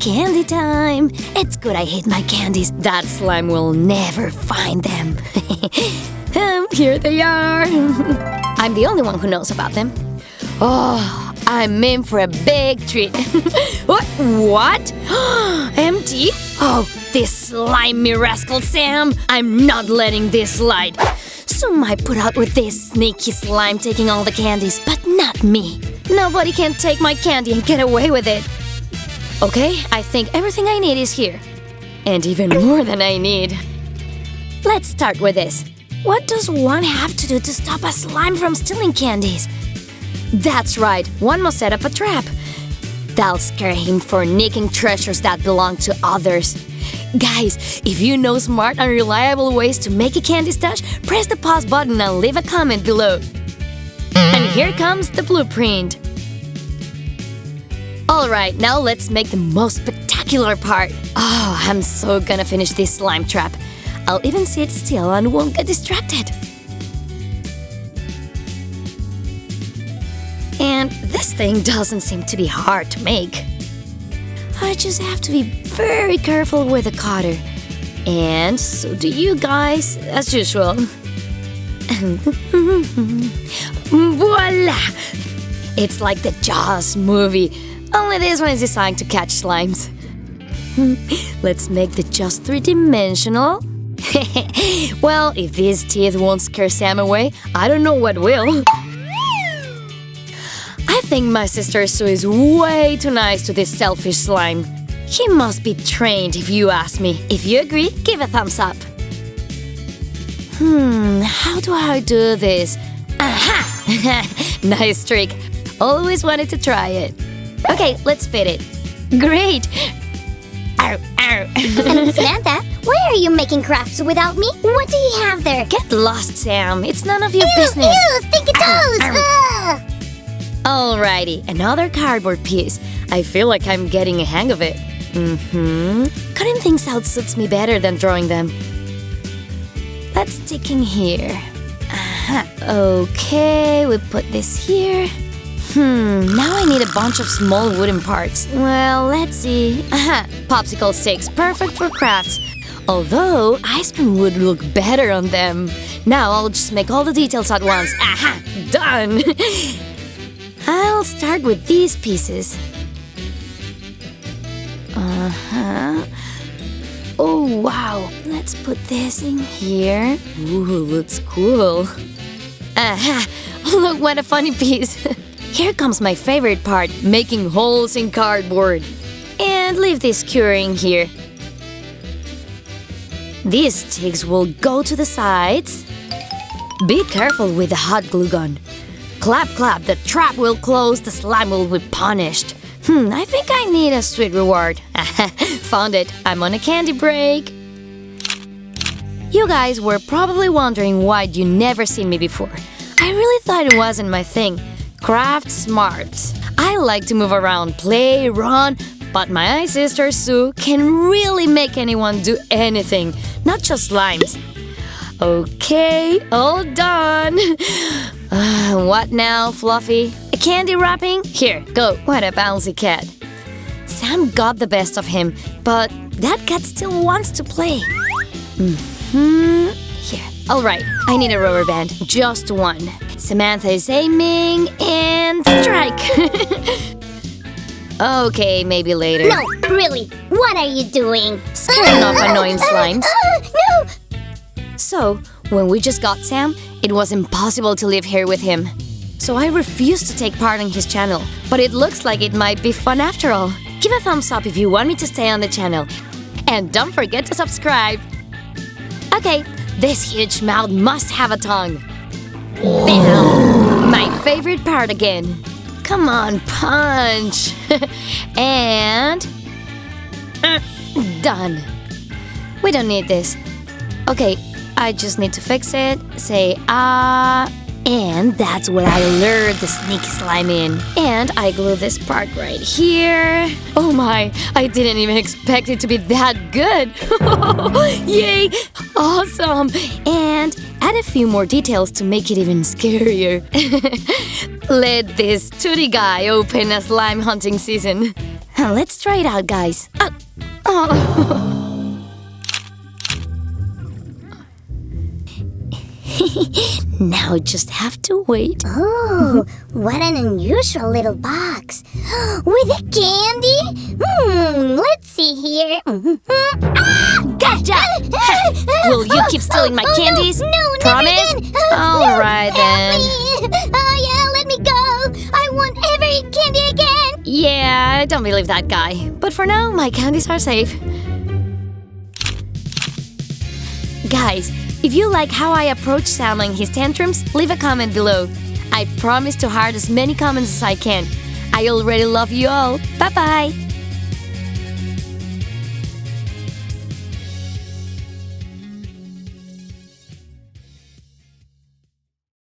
candy time. It's good I hid my candies. That slime will never find them. Here they are. I'm the only one who knows about them. Oh, I'm in for a big treat. What? Empty? Oh, this slimy rascal Sam. I'm not letting this slide. Some might put out with this sneaky slime taking all the candies, but not me. Nobody can take my candy and get away with it. Okay, I think everything I need is here. And even more than I need. Let's start with this. What does one have to do to stop a slime from stealing candies? That's right, one must set up a trap. That'll scare him for nicking treasures that belong to others. Guys, if you know smart and reliable ways to make a candy stash, press the pause button and leave a comment below. And here comes the blueprint. Alright, now let's make the most spectacular part. Oh, I'm so gonna finish this slime trap. I'll even sit still and won't get distracted. And this thing doesn't seem to be hard to make. I just have to be very careful with the cutter. And so do you guys, as usual. Voila! It's like the Jaws movie, only this one is designed to catch slimes. Let's make the Jaws three-dimensional. Well, if these teeth won't scare Sam away, I don't know what will. I think my sister Sue is way too nice to this selfish slime. He must be trained if you ask me. If you agree, give a thumbs up. How do I do this? Aha! Nice trick. Always wanted to try it. Okay, let's fit it. Great! Ow, ow. Samantha, why are you making crafts without me? What do you have there? Get lost, Sam. It's none of your business. Ew, stinky toes! Alrighty, another cardboard piece. I feel like I'm getting a hang of it. Cutting things out suits me better than drawing them. Let's stick in here. Okay, we put this here. Now I need a bunch of small wooden parts. Well, let's see. Popsicle sticks, perfect for crafts. Although, ice cream would look better on them. Now I'll just make all the details at once. Done! I'll start with these pieces. Oh, wow. Let's put this in here. Ooh, looks cool. Look, what a funny piece. Here comes my favorite part, making holes in cardboard. And leave this curing here. These sticks will go to the sides. Be careful with the hot glue gun. Clap, clap, the trap will close, the slime will be punished. I think I need a sweet reward. Found it. I'm on a candy break. You guys were probably wondering why you never seen me before. I really thought it wasn't my thing. Craft smarts. I like to move around, play, run, but my sister Sue can really make anyone do anything, not just slimes. Okay, all done. What now, Fluffy? A candy wrapping? Here, go. What a bouncy cat. Sam got the best of him, but that cat still wants to play. Here. Alright, I need a rubber band. Just one. Samantha is aiming and strike. Okay, maybe later. No, really, what are you doing? Scaring off annoying slimes. No! So, when we just got Sam, it was impossible to live here with him. So I refused to take part in his channel. But it looks like it might be fun after all. Give a thumbs up if you want me to stay on the channel. And don't forget to subscribe. Okay, this huge mouth must have a tongue. Bam! My favorite part again. Come on, punch. And... done. We don't need this. Okay, I just need to fix it. Say, and that's where I lured the sneaky slime in. And I glue this part right here. Oh my, I didn't even expect it to be that good. Yay, awesome. And add a few more details to make it even scarier. Let this tootie guy open a slime hunting season. Let's try it out, guys. Oh. Now just have to wait. Oh, what an unusual little box. With a candy? Let's see here. Ah! Gotcha! Will you keep stealing my candies? No, Promise? never again. All right, then. Help me. Oh, yeah, let me go. I won't ever eat candy again. Yeah, I don't believe that guy. But for now, my candies are safe. Guys, if you like how I approach Sam and his tantrums, leave a comment below. I promise to heart as many comments as I can. I already love you all. Bye-bye!